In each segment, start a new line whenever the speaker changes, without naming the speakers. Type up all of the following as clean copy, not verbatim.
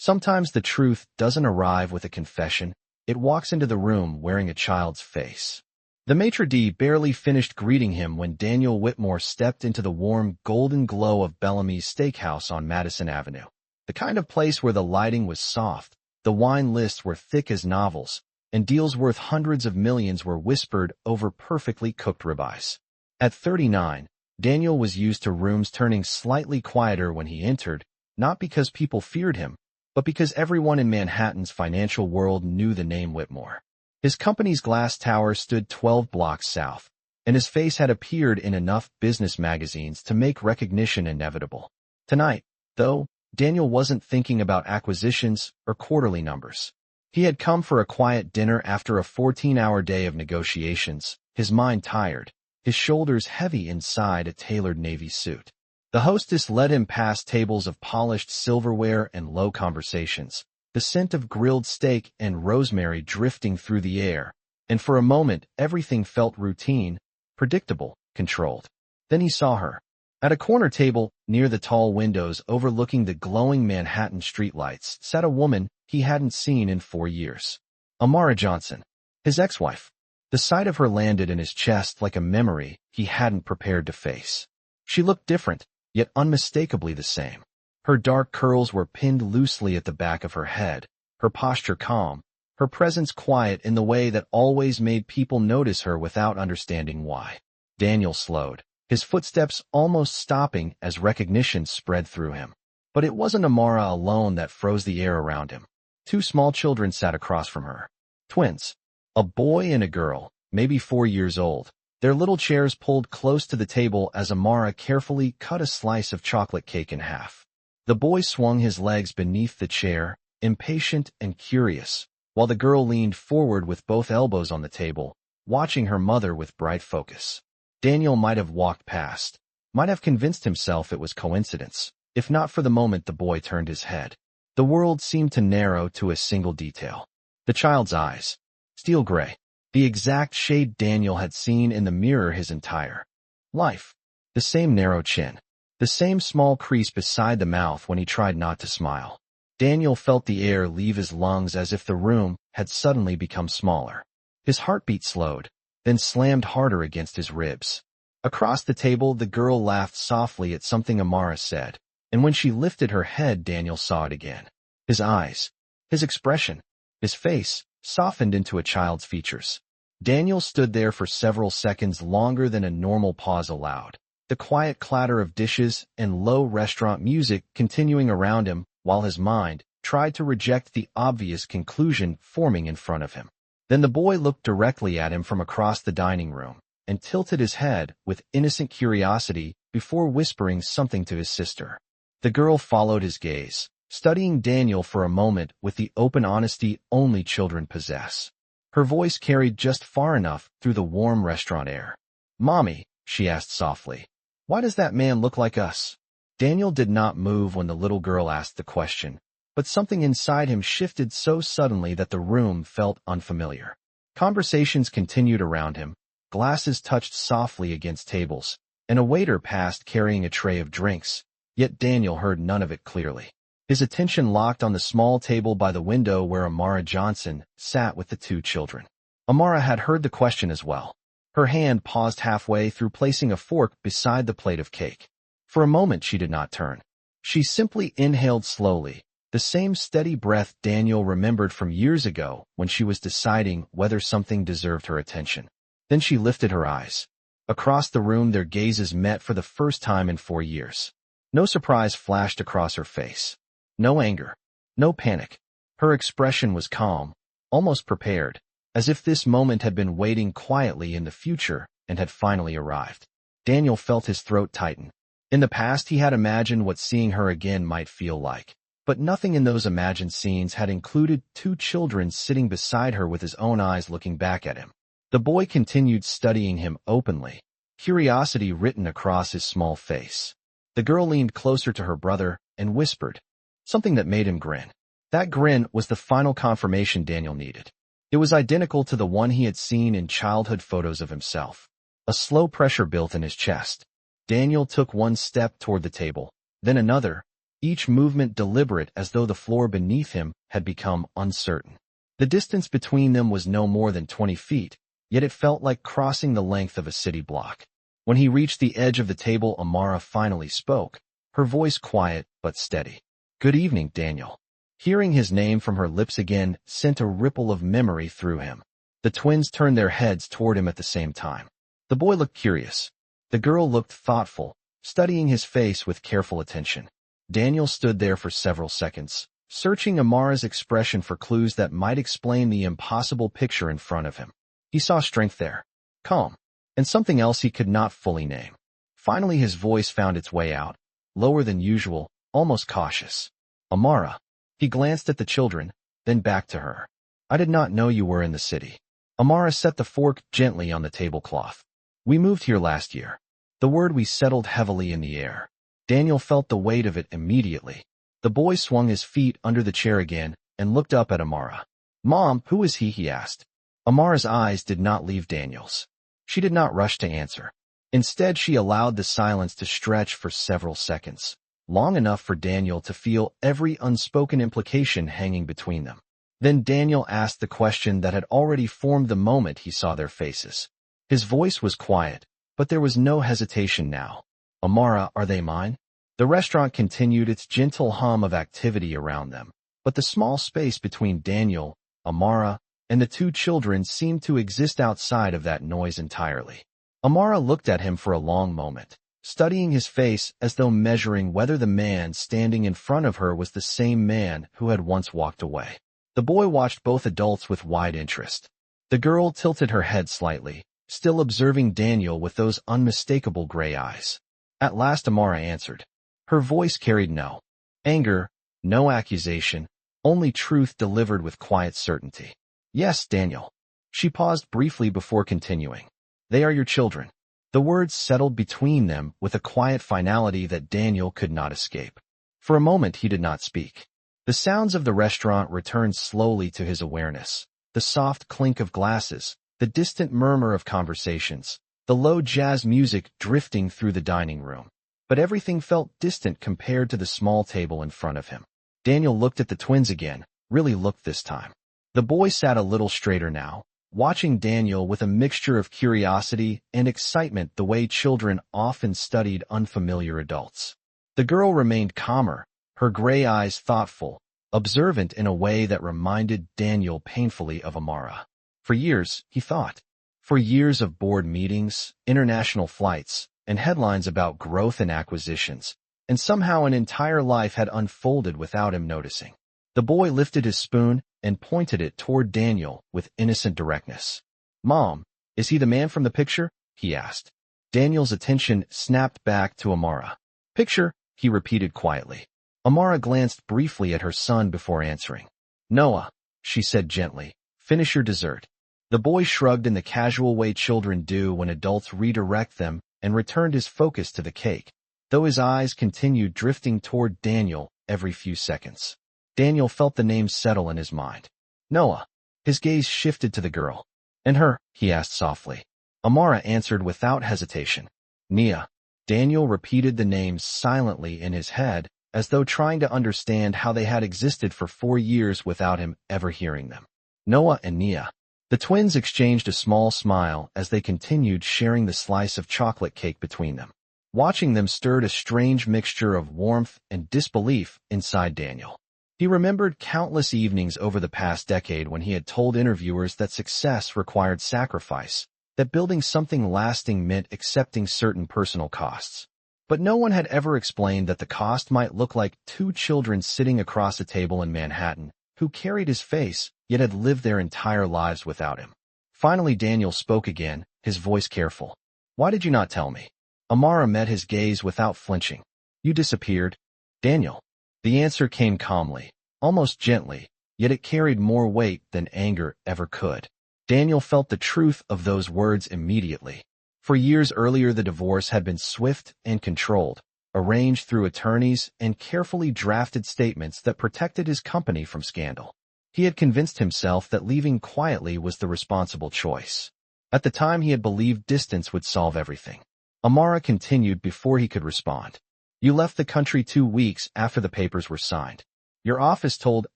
Sometimes the truth doesn't arrive with a confession, it walks into the room wearing a child's face. The maitre d' barely finished greeting him when Daniel Whitmore stepped into the warm, golden glow of Bellamy's Steakhouse on Madison Avenue. The kind of place where the lighting was soft, the wine lists were thick as novels, and deals worth hundreds of millions were whispered over perfectly cooked ribeyes. At 39, Daniel was used to rooms turning slightly quieter when he entered, not because people feared him, but because everyone in Manhattan's financial world knew the name Whitmore. His company's glass tower stood 12 blocks south, and his face had appeared in enough business magazines to make recognition inevitable. Tonight, though, Daniel wasn't thinking about acquisitions or quarterly numbers. He had come for a quiet dinner after a 14-hour day of negotiations, his mind tired, his shoulders heavy inside a tailored navy suit. The hostess led him past tables of polished silverware and low conversations, the scent of grilled steak and rosemary drifting through the air, and for a moment everything felt routine, predictable, controlled. Then he saw her. At a corner table, near the tall windows overlooking the glowing Manhattan streetlights, sat a woman he hadn't seen in 4 years. Amara Johnson, his ex-wife. The sight of her landed in his chest like a memory he hadn't prepared to face. She looked different, yet unmistakably the same. Her dark curls were pinned loosely at the back of her head, her posture calm, her presence quiet in the way that always made people notice her without understanding why. Daniel slowed, his footsteps almost stopping as recognition spread through him. But it wasn't Amara alone that froze the air around him. 2 small children sat across from her. Twins. A boy and a girl, maybe 4 years old. Their little chairs pulled close to the table as Amara carefully cut a slice of chocolate cake in half. The boy swung his legs beneath the chair, impatient and curious, while the girl leaned forward with both elbows on the table, watching her mother with bright focus. Daniel might have walked past, might have convinced himself it was coincidence, if not for the moment the boy turned his head. The world seemed to narrow to a single detail. The child's eyes. Steel gray. The exact shade Daniel had seen in the mirror his entire life. The same narrow chin. The same small crease beside the mouth when he tried not to smile. Daniel felt the air leave his lungs as if the room had suddenly become smaller. His heartbeat slowed, then slammed harder against his ribs. Across the table, the girl laughed softly at something Amara said, and when she lifted her head, Daniel saw it again. His eyes, his expression, his face, softened into a child's features. Daniel stood there for several seconds longer than a normal pause allowed, the quiet clatter of dishes and low restaurant music continuing around him while his mind tried to reject the obvious conclusion forming in front of him. Then the boy looked directly at him from across the dining room and tilted his head with innocent curiosity before whispering something to his sister. The girl followed his gaze, studying Daniel for a moment with the open honesty only children possess. Her voice carried just far enough through the warm restaurant air. "Mommy," she asked softly, "why does that man look like us?" Daniel did not move when the little girl asked the question, but something inside him shifted so suddenly that the room felt unfamiliar. Conversations continued around him, glasses touched softly against tables, and a waiter passed carrying a tray of drinks, yet Daniel heard none of it clearly. His attention locked on the small table by the window where Amara Johnson sat with the 2 children. Amara had heard the question as well. Her hand paused halfway through placing a fork beside the plate of cake. For a moment she did not turn. She simply inhaled slowly, the same steady breath Daniel remembered from years ago when she was deciding whether something deserved her attention. Then she lifted her eyes. Across the room their gazes met for the first time in 4 years. No surprise flashed across her face. No anger. No panic. Her expression was calm, almost prepared, as if this moment had been waiting quietly in the future and had finally arrived. Daniel felt his throat tighten. In the past he had imagined what seeing her again might feel like, but nothing in those imagined scenes had included 2 children sitting beside her with his own eyes looking back at him. The boy continued studying him openly, curiosity written across his small face. The girl leaned closer to her brother and whispered, something that made him grin. That grin was the final confirmation Daniel needed. It was identical to the one he had seen in childhood photos of himself. A slow pressure built in his chest. Daniel took one step toward the table, then another, each movement deliberate as though the floor beneath him had become uncertain. The distance between them was no more than 20 feet, yet it felt like crossing the length of a city block. When he reached the edge of the table, Amara finally spoke, her voice quiet but steady. "Good evening, Daniel." Hearing his name from her lips again sent a ripple of memory through him. The twins turned their heads toward him at the same time. The boy looked curious. The girl looked thoughtful, studying his face with careful attention. Daniel stood there for several seconds, searching Amara's expression for clues that might explain the impossible picture in front of him. He saw strength there, calm, and something else he could not fully name. Finally his voice found its way out, lower than usual, almost cautious. "Amara." He glanced at the children, then back to her. "I did not know you were in the city." Amara set the fork gently on the tablecloth. "We moved here last year." The word "we" settled heavily in the air. Daniel felt the weight of it immediately. The boy swung his feet under the chair again and looked up at Amara. "Mom, who is he?" he asked. Amara's eyes did not leave Daniel's. She did not rush to answer. Instead, she allowed the silence to stretch for several seconds, long enough for Daniel to feel every unspoken implication hanging between them. Then Daniel asked the question that had already formed the moment he saw their faces. His voice was quiet, but there was no hesitation now. "Amara, are they mine?" The restaurant continued its gentle hum of activity around them, but the small space between Daniel, Amara, and the two children seemed to exist outside of that noise entirely. Amara looked at him for a long moment, studying his face as though measuring whether the man standing in front of her was the same man who had once walked away. The boy watched both adults with wide interest. The girl tilted her head slightly, still observing Daniel with those unmistakable gray eyes. At last Amara answered. Her voice carried no anger, no accusation, only truth delivered with quiet certainty. "Yes, Daniel." She paused briefly before continuing. "They are your children." The words settled between them with a quiet finality that Daniel could not escape. For a moment he did not speak. The sounds of the restaurant returned slowly to his awareness. The soft clink of glasses, the distant murmur of conversations, the low jazz music drifting through the dining room. But everything felt distant compared to the small table in front of him. Daniel looked at the twins again, really looked this time. The boy sat a little straighter now, watching Daniel with a mixture of curiosity and excitement the way children often studied unfamiliar adults. The girl remained calmer, her gray eyes thoughtful, observant in a way that reminded Daniel painfully of Amara. For years, he thought. For years of board meetings, international flights, and headlines about growth and acquisitions, and somehow an entire life had unfolded without him noticing. The boy lifted his spoon and pointed it toward Daniel with innocent directness. "Mom, is he the man from the picture?" he asked. Daniel's attention snapped back to Amara. "Picture?" he repeated quietly. Amara glanced briefly at her son before answering. "Noah," she said gently, "finish your dessert." The boy shrugged in the casual way children do when adults redirect them and returned his focus to the cake, though his eyes continued drifting toward Daniel every few seconds. Daniel felt the name settle in his mind. "Noah." His gaze shifted to the girl. "And her?" he asked softly. Amara answered without hesitation. "Nia." Daniel repeated the names silently in his head, as though trying to understand how they had existed for 4 years without him ever hearing them. Noah and Nia. The twins exchanged a small smile as they continued sharing the slice of chocolate cake between them. Watching them stirred a strange mixture of warmth and disbelief inside Daniel. He remembered countless evenings over the past decade when he had told interviewers that success required sacrifice, that building something lasting meant accepting certain personal costs. But no one had ever explained that the cost might look like 2 children sitting across a table in Manhattan, who carried his face, yet had lived their entire lives without him. Finally Daniel spoke again, his voice careful. "Why did you not tell me?" Amara met his gaze without flinching. "You disappeared." "Daniel." The answer came calmly, almost gently, yet it carried more weight than anger ever could. Daniel felt the truth of those words immediately. For years earlier the divorce had been swift and controlled, arranged through attorneys and carefully drafted statements that protected his company from scandal. He had convinced himself that leaving quietly was the responsible choice. At the time he had believed distance would solve everything. Amara continued before he could respond. You left the country 2 weeks after the papers were signed. Your office told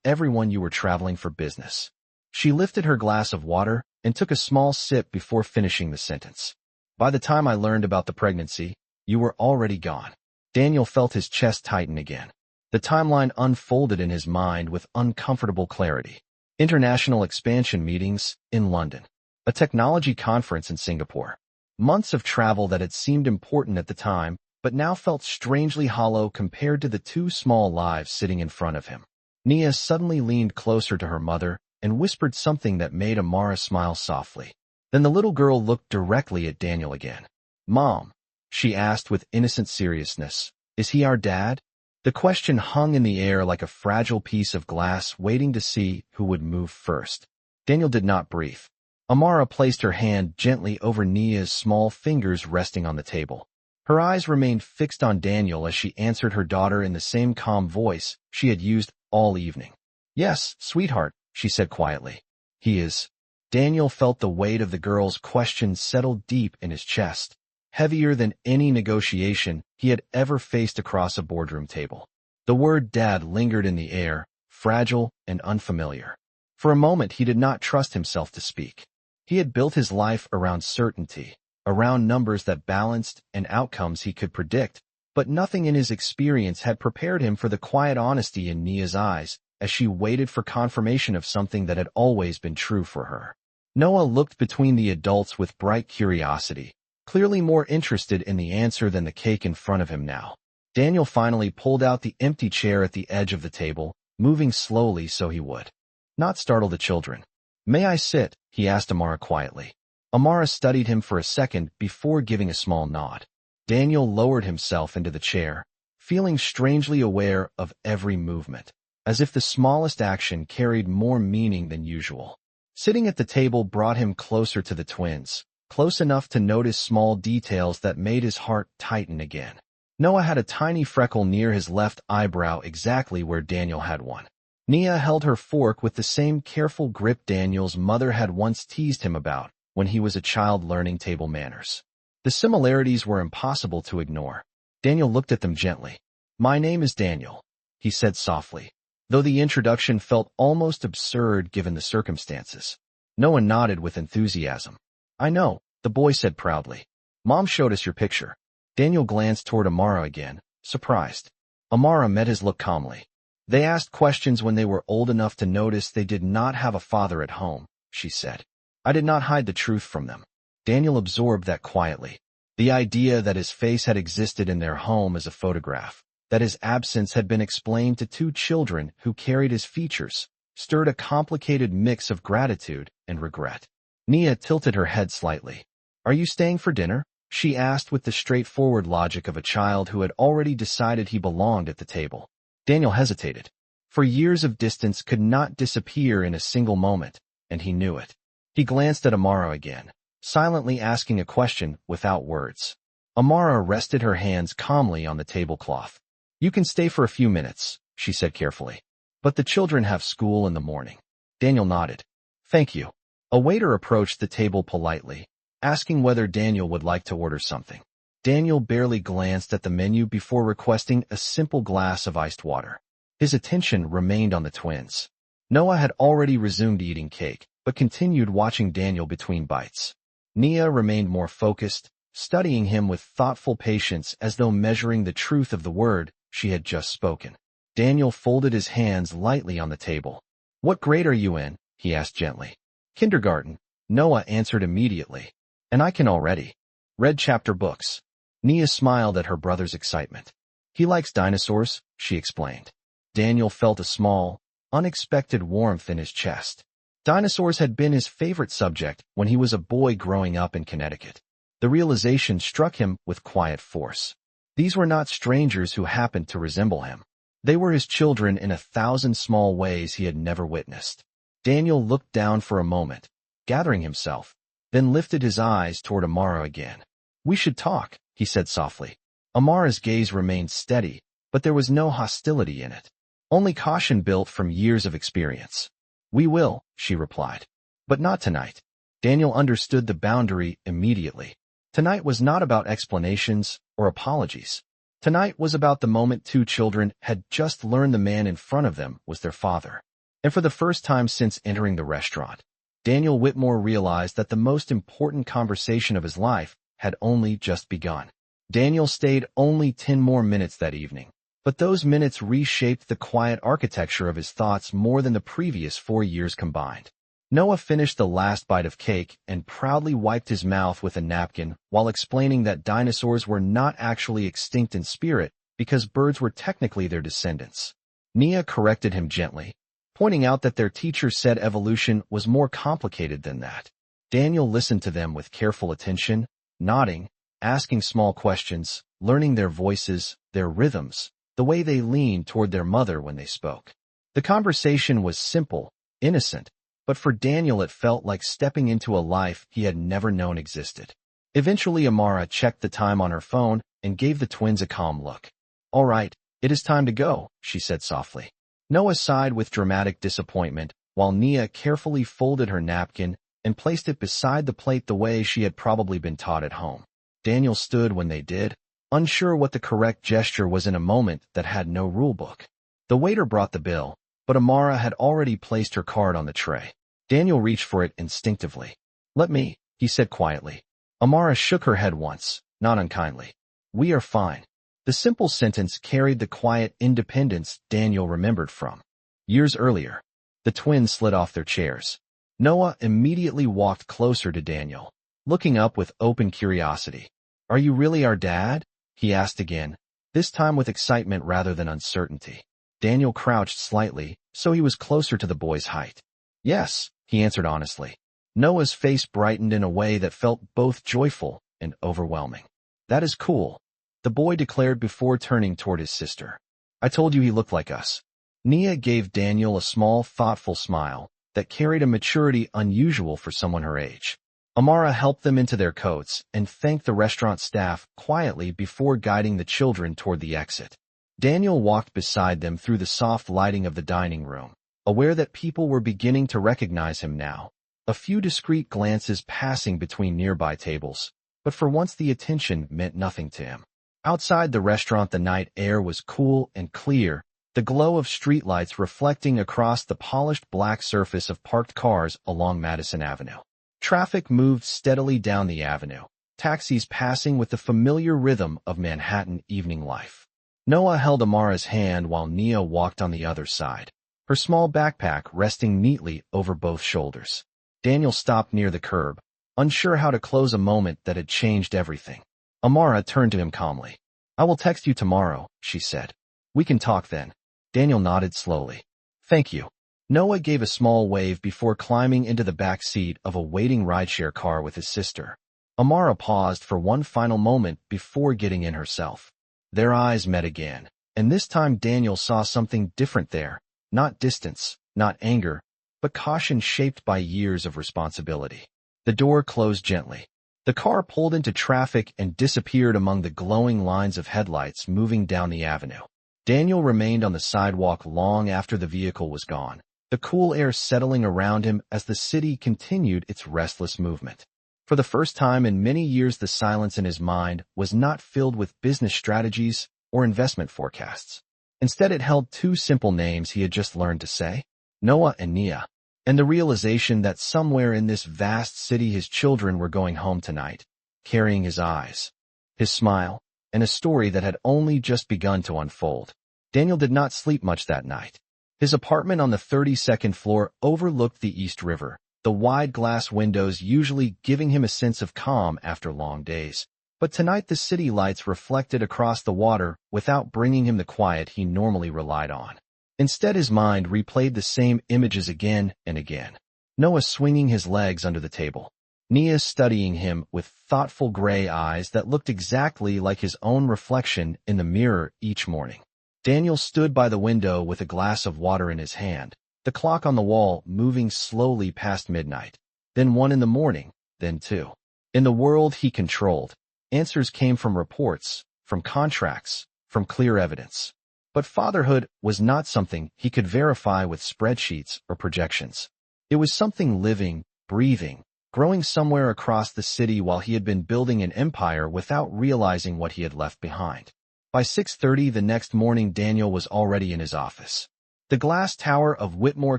everyone you were traveling for business. She lifted her glass of water and took a small sip before finishing the sentence. By the time I learned about the pregnancy, you were already gone. Daniel felt his chest tighten again. The timeline unfolded in his mind with uncomfortable clarity. International expansion meetings in London. A technology conference in Singapore. Months of travel that had seemed important at the time, but now felt strangely hollow compared to the two small lives sitting in front of him. Nia suddenly leaned closer to her mother and whispered something that made Amara smile softly. Then the little girl looked directly at Daniel again. "Mom," she asked with innocent seriousness, "is he our dad?" The question hung in the air like a fragile piece of glass waiting to see who would move first. Daniel did not breathe. Amara placed her hand gently over Nia's small fingers resting on the table. Her eyes remained fixed on Daniel as she answered her daughter in the same calm voice she had used all evening. "Yes, sweetheart," she said quietly. "He is." Daniel felt the weight of the girl's question settle deep in his chest, heavier than any negotiation he had ever faced across a boardroom table. The word dad lingered in the air, fragile and unfamiliar. For a moment he did not trust himself to speak. He had built his life around certainty, around numbers that balanced and outcomes he could predict, but nothing in his experience had prepared him for the quiet honesty in Nia's eyes as she waited for confirmation of something that had always been true for her. Noah looked between the adults with bright curiosity, clearly more interested in the answer than the cake in front of him now. Daniel finally pulled out the empty chair at the edge of the table, moving slowly so he would not startle the children. "May I sit?" he asked Amara quietly. Amara studied him for a second before giving a small nod. Daniel lowered himself into the chair, feeling strangely aware of every movement, as if the smallest action carried more meaning than usual. Sitting at the table brought him closer to the twins, close enough to notice small details that made his heart tighten again. Noah had a tiny freckle near his left eyebrow exactly where Daniel had one. Nia held her fork with the same careful grip Daniel's mother had once teased him about when he was a child learning table manners. The similarities were impossible to ignore. Daniel looked at them gently. "My name is Daniel," he said softly, though the introduction felt almost absurd given the circumstances. Noah nodded with enthusiasm. "I know," the boy said proudly. "Mom showed us your picture." Daniel glanced toward Amara again, surprised. Amara met his look calmly. "They asked questions when they were old enough to notice they did not have a father at home," she said. "I did not hide the truth from them." Daniel absorbed that quietly. The idea that his face had existed in their home as a photograph, that his absence had been explained to two children who carried his features, stirred a complicated mix of gratitude and regret. Nia tilted her head slightly. "Are you staying for dinner?" she asked with the straightforward logic of a child who had already decided he belonged at the table. Daniel hesitated. For years of distance could not disappear in a single moment, and he knew it. He glanced at Amara again, silently asking a question without words. Amara rested her hands calmly on the tablecloth. "You can stay for a few minutes," she said carefully. "But the children have school in the morning." Daniel nodded. "Thank you." A waiter approached the table politely, asking whether Daniel would like to order something. Daniel barely glanced at the menu before requesting a simple glass of iced water. His attention remained on the twins. Noah had already resumed eating cake, but continued watching Daniel between bites. Nia remained more focused, studying him with thoughtful patience as though measuring the truth of the word she had just spoken. Daniel folded his hands lightly on the table. "What grade are you in?" he asked gently. "Kindergarten," Noah answered immediately. "And I can already read chapter books." Nia smiled at her brother's excitement. "He likes dinosaurs," she explained. Daniel felt a small, unexpected warmth in his chest. Dinosaurs had been his favorite subject when he was a boy growing up in Connecticut. The realization struck him with quiet force. These were not strangers who happened to resemble him. They were his children in 1,000 small ways he had never witnessed. Daniel looked down for a moment, gathering himself, then lifted his eyes toward Amara again. "We should talk," he said softly. Amara's gaze remained steady, but there was no hostility in it, only caution built from years of experience. "We will," she replied. "But not tonight." Daniel understood the boundary immediately. Tonight was not about explanations or apologies. Tonight was about the moment two children had just learned the man in front of them was their father. And for the first time since entering the restaurant, Daniel Whitmore realized that the most important conversation of his life had only just begun. Daniel stayed only 10 more minutes that evening, but those minutes reshaped the quiet architecture of his thoughts more than the previous 4 years combined. Noah finished the last bite of cake and proudly wiped his mouth with a napkin while explaining that dinosaurs were not actually extinct in spirit because birds were technically their descendants. Nia corrected him gently, pointing out that their teacher said evolution was more complicated than that. Daniel listened to them with careful attention, nodding, asking small questions, learning their voices, their rhythms, the way they leaned toward their mother when they spoke. The conversation was simple, innocent, but for Daniel it felt like stepping into a life he had never known existed. Eventually Amara checked the time on her phone and gave the twins a calm look. "All right, it is time to go," she said softly. Noah sighed with dramatic disappointment, while Nia carefully folded her napkin and placed it beside the plate the way she had probably been taught at home. Daniel stood when they did, unsure what the correct gesture was in a moment that had no rulebook. The waiter brought the bill, but Amara had already placed her card on the tray. Daniel reached for it instinctively. "Let me," he said quietly. Amara shook her head once, not unkindly. "We are fine." The simple sentence carried the quiet independence Daniel remembered from years earlier. The twins slid off their chairs. Noah immediately walked closer to Daniel, looking up with open curiosity. "Are you really our dad?" he asked again, this time with excitement rather than uncertainty. Daniel crouched slightly, so he was closer to the boy's height. "Yes," he answered honestly. Noah's face brightened in a way that felt both joyful and overwhelming. "That is cool," the boy declared before turning toward his sister. "I told you he looked like us." Nia gave Daniel a small, thoughtful smile that carried a maturity unusual for someone her age. Amara helped them into their coats and thanked the restaurant staff quietly before guiding the children toward the exit. Daniel walked beside them through the soft lighting of the dining room, aware that people were beginning to recognize him now. A few discreet glances passing between nearby tables, but for once the attention meant nothing to him. Outside the restaurant the night air was cool and clear, the glow of streetlights reflecting across the polished black surface of parked cars along Madison Avenue. Traffic moved steadily down the avenue, taxis passing with the familiar rhythm of Manhattan evening life. Noah held Amara's hand while Nia walked on the other side, her small backpack resting neatly over both shoulders. Daniel stopped near the curb, unsure how to close a moment that had changed everything. Amara turned to him calmly. "I will text you tomorrow," she said. "We can talk then." Daniel nodded slowly. "Thank you." Noah gave a small wave before climbing into the back seat of a waiting rideshare car with his sister. Amara paused for one final moment before getting in herself. Their eyes met again, and this time Daniel saw something different there. Not distance, not anger, but caution shaped by years of responsibility. The door closed gently. The car pulled into traffic and disappeared among the glowing lines of headlights moving down the avenue. Daniel remained on the sidewalk long after the vehicle was gone, the cool air settling around him as the city continued its restless movement. For the first time in many years, the silence in his mind was not filled with business strategies or investment forecasts. Instead, it held two simple names he had just learned to say, Noah and Nia, and the realization that somewhere in this vast city his children were going home tonight, carrying his eyes, his smile, and a story that had only just begun to unfold. Daniel did not sleep much that night. His apartment on the 32nd floor overlooked the East River, the wide glass windows usually giving him a sense of calm after long days. But tonight the city lights reflected across the water without bringing him the quiet he normally relied on. Instead, his mind replayed the same images again and again. Noah swinging his legs under the table, Nia studying him with thoughtful gray eyes that looked exactly like his own reflection in the mirror each morning. Daniel stood by the window with a glass of water in his hand, the clock on the wall moving slowly past midnight. Then 1 in the morning, then 2. In the world he controlled, answers came from reports, from contracts, from clear evidence. But fatherhood was not something he could verify with spreadsheets or projections. It was something living, breathing, growing somewhere across the city while he had been building an empire without realizing what he had left behind. By 6:30 the next morning, Daniel was already in his office. The glass tower of Whitmore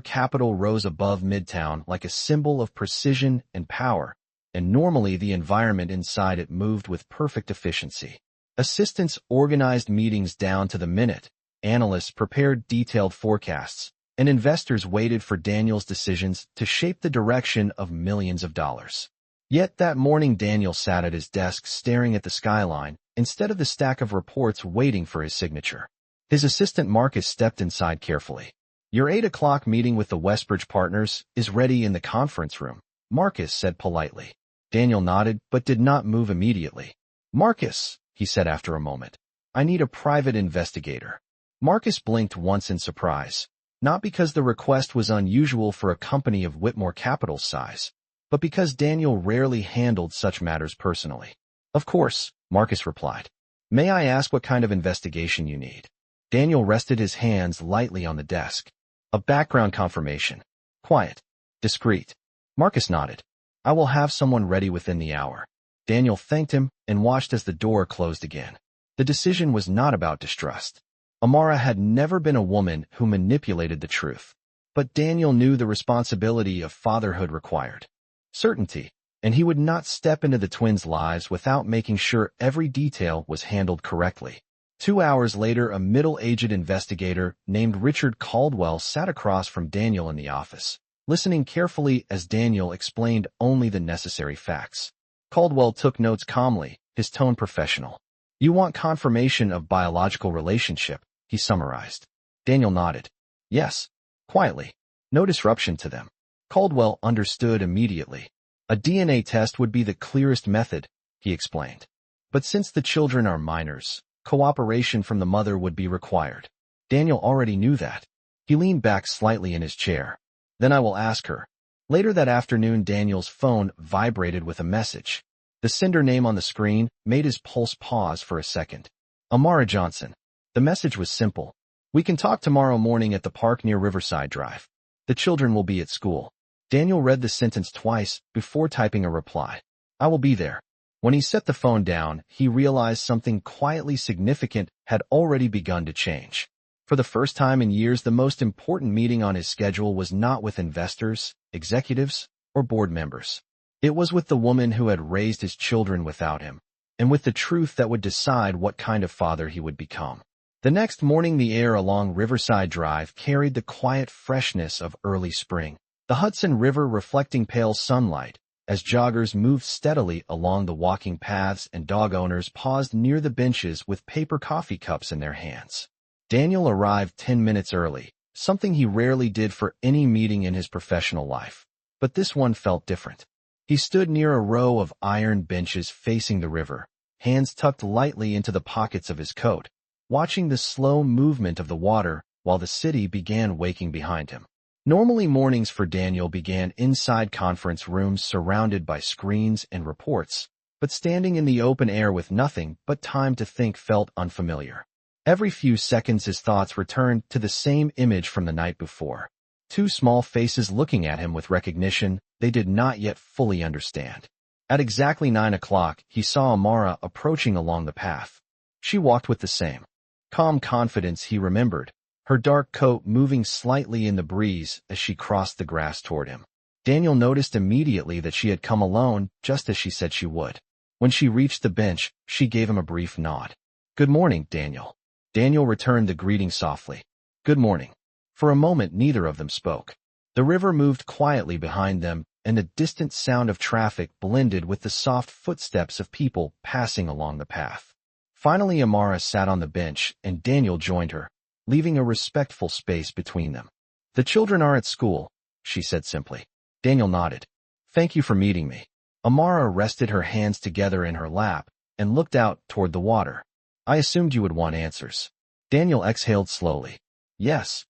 Capital rose above Midtown like a symbol of precision and power, and normally the environment inside it moved with perfect efficiency. Assistants organized meetings down to the minute, analysts prepared detailed forecasts, and investors waited for Daniel's decisions to shape the direction of millions of dollars. Yet that morning Daniel sat at his desk staring at the skyline, instead of the stack of reports waiting for his signature. His assistant Marcus stepped inside carefully. "Your 8 o'clock meeting with the Westbridge partners is ready in the conference room," Marcus said politely. Daniel nodded but did not move immediately. "Marcus," he said after a moment, "I need a private investigator." Marcus blinked once in surprise, not because the request was unusual for a company of Whitmore Capital's size, but because Daniel rarely handled such matters personally. "Of course," Marcus replied. "May I ask what kind of investigation you need?" Daniel rested his hands lightly on the desk. "A background confirmation. Quiet. Discreet." Marcus nodded. "I will have someone ready within the hour." Daniel thanked him and watched as the door closed again. The decision was not about distrust. Amara had never been a woman who manipulated the truth. But Daniel knew the responsibility of fatherhood required certainty, and he would not step into the twins' lives without making sure every detail was handled correctly. 2 hours later, a middle-aged investigator named Richard Caldwell sat across from Daniel in the office, listening carefully as Daniel explained only the necessary facts. Caldwell took notes calmly, his tone professional. "You want confirmation of biological relationship," he summarized. Daniel nodded. "Yes." Quietly. "No disruption to them." Caldwell understood immediately. "A DNA test would be the clearest method," he explained. "But since the children are minors, cooperation from the mother would be required." Daniel already knew that. He leaned back slightly in his chair. "Then I will ask her." Later that afternoon, Daniel's phone vibrated with a message. The sender name on the screen made his pulse pause for a second. Amara Johnson. The message was simple. "We can talk tomorrow morning at the park near Riverside Drive. The children will be at school." Daniel read the sentence twice before typing a reply. "I will be there." When he set the phone down, he realized something quietly significant had already begun to change. For the first time in years, the most important meeting on his schedule was not with investors, executives, or board members. It was with the woman who had raised his children without him, and with the truth that would decide what kind of father he would become. The next morning, the air along Riverside Drive carried the quiet freshness of early spring, the Hudson River reflecting pale sunlight, as joggers moved steadily along the walking paths and dog owners paused near the benches with paper coffee cups in their hands. Daniel arrived 10 minutes early, something he rarely did for any meeting in his professional life. But this one felt different. He stood near a row of iron benches facing the river, hands tucked lightly into the pockets of his coat, watching the slow movement of the water while the city began waking behind him. Normally, mornings for Daniel began inside conference rooms surrounded by screens and reports, but standing in the open air with nothing but time to think felt unfamiliar. Every few seconds his thoughts returned to the same image from the night before. 2 small faces looking at him with recognition they did not yet fully understand. At exactly 9 o'clock, he saw Amara approaching along the path. She walked with the same calm confidence he remembered, her dark coat moving slightly in the breeze as she crossed the grass toward him. Daniel noticed immediately that she had come alone, just as she said she would. When she reached the bench, she gave him a brief nod. "Good morning, Daniel." Daniel returned the greeting softly. "Good morning." For a moment, neither of them spoke. The river moved quietly behind them, and the distant sound of traffic blended with the soft footsteps of people passing along the path. Finally, Amara sat on the bench, and Daniel joined her, leaving a respectful space between them. "The children are at school," she said simply. Daniel nodded. "Thank you for meeting me." Amara rested her hands together in her lap and looked out toward the water. "I assumed you would want answers." Daniel exhaled slowly. "Yes."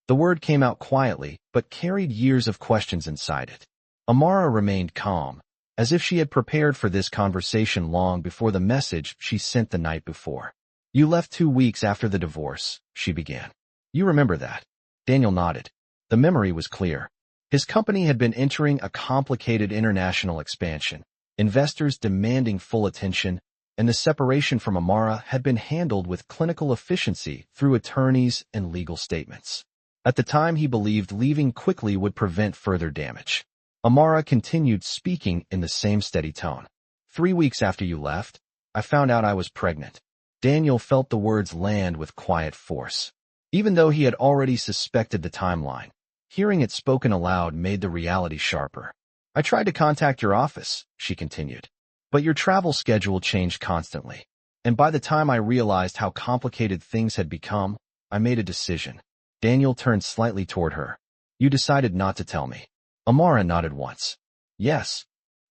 The word came out quietly, but carried years of questions inside it. Amara remained calm, as if she had prepared for this conversation long before the message she sent the night before. "You left 2 weeks after the divorce," she began. "You remember that?" Daniel nodded. The memory was clear. His company had been entering a complicated international expansion, investors demanding full attention, and the separation from Amara had been handled with clinical efficiency through attorneys and legal statements. At the time, he believed leaving quickly would prevent further damage. Amara continued speaking in the same steady tone. 3 weeks after you left, I found out I was pregnant. Daniel felt the words land with quiet force. Even though he had already suspected the timeline, hearing it spoken aloud made the reality sharper. I tried to contact your office, she continued, but your travel schedule changed constantly. And by the time I realized how complicated things had become, I made a decision. Daniel turned slightly toward her. You decided not to tell me. Amara nodded once. Yes.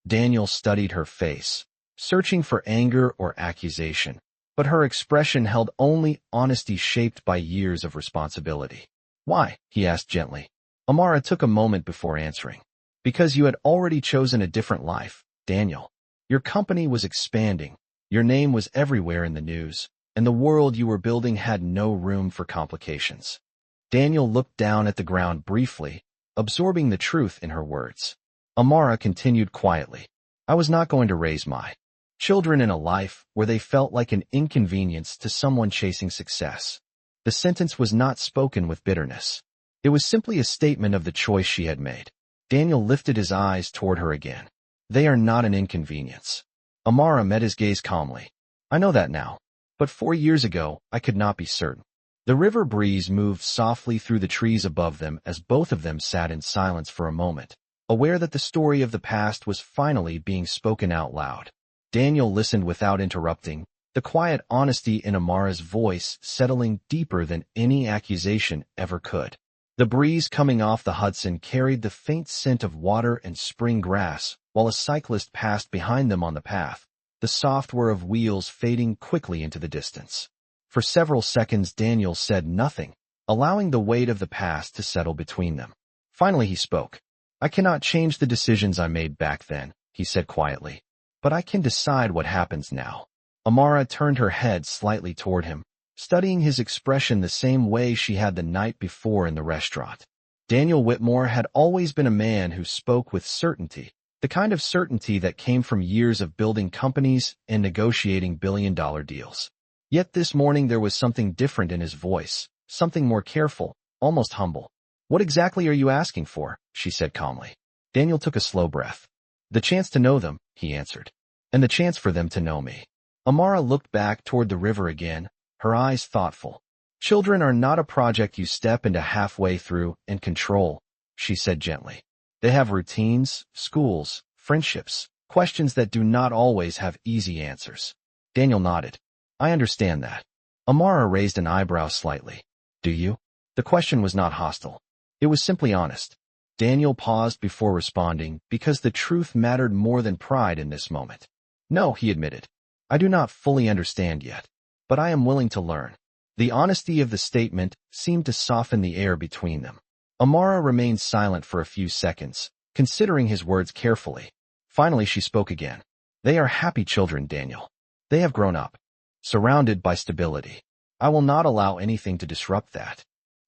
Daniel studied her face, searching for anger or accusation, but her expression held only honesty shaped by years of responsibility. Why? He asked gently. Amara took a moment before answering. Because you had already chosen a different life, Daniel. Your company was expanding, your name was everywhere in the news, and the world you were building had no room for complications. Daniel looked down at the ground briefly, absorbing the truth in her words. Amara continued quietly. I was not going to raise my children in a life where they felt like an inconvenience to someone chasing success. The sentence was not spoken with bitterness. It was simply a statement of the choice she had made. Daniel lifted his eyes toward her again. They are not an inconvenience. Amara met his gaze calmly. I know that now. But 4 years ago, I could not be certain. The river breeze moved softly through the trees above them as both of them sat in silence for a moment, aware that the story of the past was finally being spoken out loud. Daniel listened without interrupting, the quiet honesty in Amara's voice settling deeper than any accusation ever could. The breeze coming off the Hudson carried the faint scent of water and spring grass, while a cyclist passed behind them on the path, the soft whir of wheels fading quickly into the distance. For several seconds Daniel said nothing, allowing the weight of the past to settle between them. Finally he spoke. I cannot change the decisions I made back then, he said quietly. But I can decide what happens now. Amara turned her head slightly toward him, studying his expression the same way she had the night before in the restaurant. Daniel Whitmore had always been a man who spoke with certainty, the kind of certainty that came from years of building companies and negotiating billion-dollar deals. Yet this morning there was something different in his voice, something more careful, almost humble. What exactly are you asking for? She said calmly. Daniel took a slow breath. The chance to know them, he answered, and the chance for them to know me. Amara looked back toward the river again, her eyes thoughtful. Children are not a project you step into halfway through and control, she said gently. They have routines, schools, friendships, questions that do not always have easy answers. Daniel nodded. I understand that. Amara raised an eyebrow slightly. Do you? The question was not hostile. It was simply honest. Daniel paused before responding because the truth mattered more than pride in this moment. No, he admitted. I do not fully understand yet, but I am willing to learn. The honesty of the statement seemed to soften the air between them. Amara remained silent for a few seconds, considering his words carefully. Finally she spoke again. They are happy children, Daniel. They have grown up, surrounded by stability. I will not allow anything to disrupt that.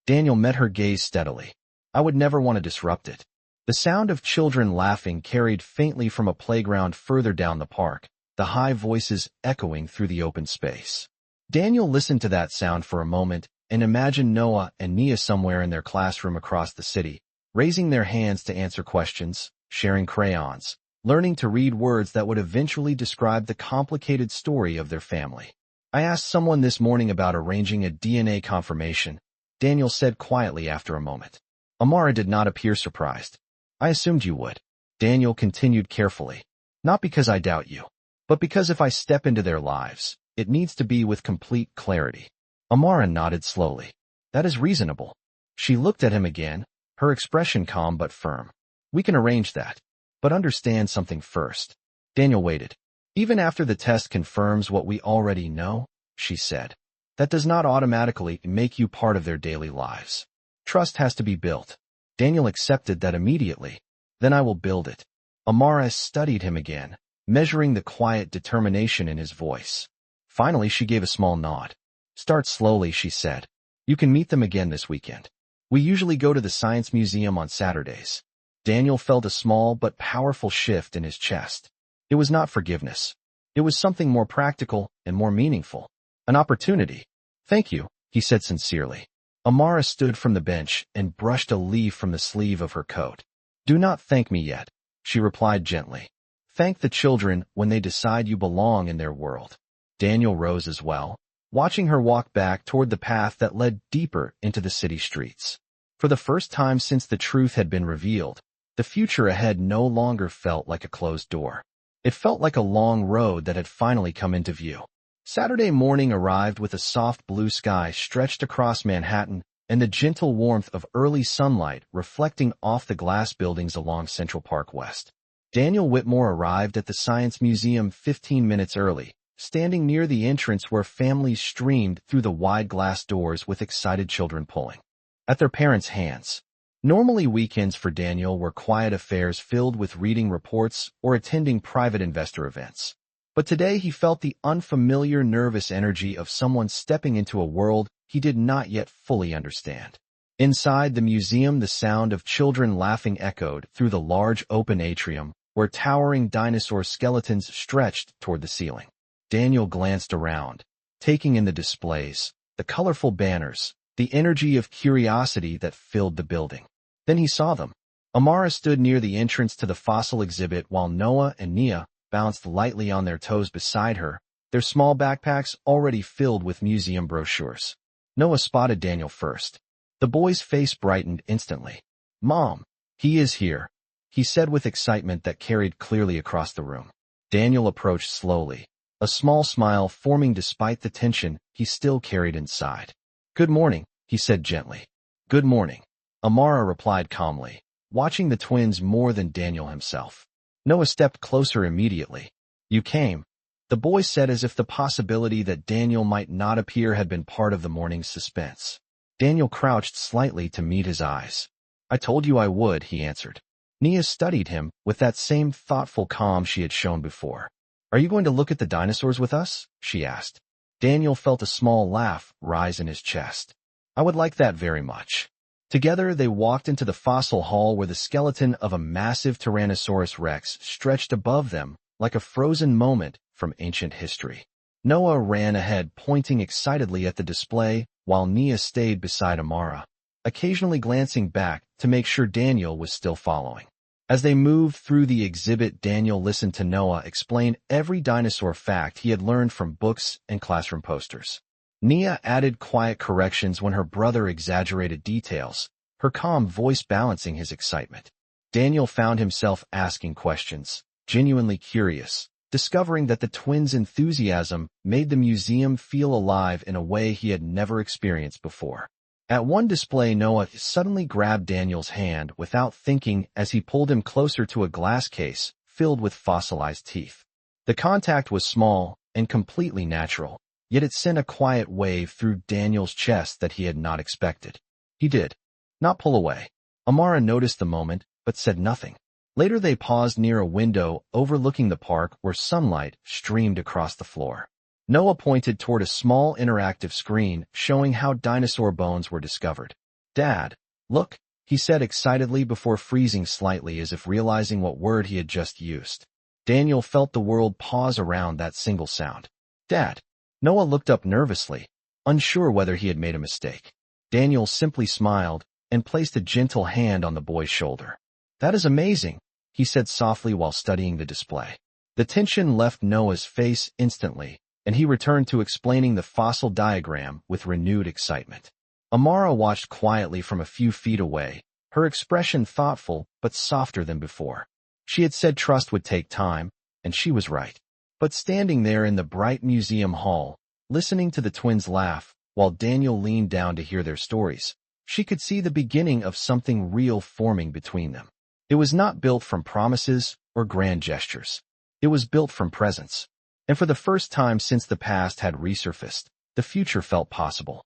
Daniel met her gaze steadily. I would never want to disrupt it. The sound of children laughing carried faintly from a playground further down the park, the high voices echoing through the open space. Daniel listened to that sound for a moment and imagined Noah and Nia somewhere in their classroom across the city, raising their hands to answer questions, sharing crayons, learning to read words that would eventually describe the complicated story of their family. I asked someone this morning about arranging a DNA confirmation, Daniel said quietly after a moment. Amara did not appear surprised. I assumed you would. Daniel continued carefully. Not because I doubt you, but because if I step into their lives, it needs to be with complete clarity. Amara nodded slowly. That is reasonable. She looked at him again, her expression calm but firm. We can arrange that, but understand something first. Daniel waited. Even after the test confirms what we already know, she said, that does not automatically make you part of their daily lives. Trust has to be built. Daniel accepted that immediately. Then I will build it. Amara studied him again, measuring the quiet determination in his voice. Finally, she gave a small nod. Start slowly, she said. You can meet them again this weekend. We usually go to the Science Museum on Saturdays. Daniel felt a small but powerful shift in his chest. It was not forgiveness. It was something more practical and more meaningful. An opportunity. Thank you, he said sincerely. Amara stood from the bench and brushed a leaf from the sleeve of her coat. Do not thank me yet, she replied gently. Thank the children when they decide you belong in their world. Daniel rose as well, watching her walk back toward the path that led deeper into the city streets. For the first time since the truth had been revealed, the future ahead no longer felt like a closed door. It felt like a long road that had finally come into view. Saturday morning arrived with a soft blue sky stretched across Manhattan and the gentle warmth of early sunlight reflecting off the glass buildings along Central Park West. Daniel Whitmore arrived at the Science Museum 15 minutes early, standing near the entrance where families streamed through the wide glass doors with excited children pulling at their parents' hands. Normally weekends for Daniel were quiet affairs filled with reading reports or attending private investor events. But today he felt the unfamiliar nervous energy of someone stepping into a world he did not yet fully understand. Inside the museum, the sound of children laughing echoed through the large open atrium where towering dinosaur skeletons stretched toward the ceiling. Daniel glanced around, taking in the displays, the colorful banners, the energy of curiosity that filled the building. Then he saw them. Amara stood near the entrance to the fossil exhibit while Noah and Nia bounced lightly on their toes beside her, their small backpacks already filled with museum brochures. Noah spotted Daniel first. The boy's face brightened instantly. Mom, he is here, he said with excitement that carried clearly across the room. Daniel approached slowly, a small smile forming despite the tension he still carried inside. Good morning, he said gently. Good morning, Amara replied calmly, watching the twins more than Daniel himself. Noah stepped closer immediately. You came, the boy said as if the possibility that Daniel might not appear had been part of the morning's suspense. Daniel crouched slightly to meet his eyes. I told you I would, he answered. Nia studied him with that same thoughtful calm she had shown before. Are you going to look at the dinosaurs with us? She asked. Daniel felt a small laugh rise in his chest. I would like that very much. Together they walked into the fossil hall where the skeleton of a massive Tyrannosaurus Rex stretched above them like a frozen moment from ancient history. Noah ran ahead pointing excitedly at the display while Nia stayed beside Amara, occasionally glancing back to make sure Daniel was still following. As they moved through the exhibit, Daniel listened to Noah explain every dinosaur fact he had learned from books and classroom posters. Nia added quiet corrections when her brother exaggerated details, her calm voice balancing his excitement. Daniel found himself asking questions, genuinely curious, discovering that the twins' enthusiasm made the museum feel alive in a way he had never experienced before. At one display, Noah suddenly grabbed Daniel's hand without thinking as he pulled him closer to a glass case filled with fossilized teeth. The contact was small and completely natural, yet it sent a quiet wave through Daniel's chest that he had not expected. He did not pull away. Amara noticed the moment, but said nothing. Later they paused near a window overlooking the park where sunlight streamed across the floor. Noah pointed toward a small interactive screen showing how dinosaur bones were discovered. Dad, look, he said excitedly before freezing slightly as if realizing what word he had just used. Daniel felt the world pause around that single sound. Dad. Noah looked up nervously, unsure whether he had made a mistake. Daniel simply smiled and placed a gentle hand on the boy's shoulder. That is amazing, he said softly while studying the display. The tension left Noah's face instantly, and he returned to explaining the fossil diagram with renewed excitement. Amara watched quietly from a few feet away, her expression thoughtful but softer than before. She had said trust would take time, and she was right. But standing there in the bright museum hall, listening to the twins laugh, while Daniel leaned down to hear their stories, she could see the beginning of something real forming between them. It was not built from promises or grand gestures. It was built from presence. And for the first time since the past had resurfaced, the future felt possible.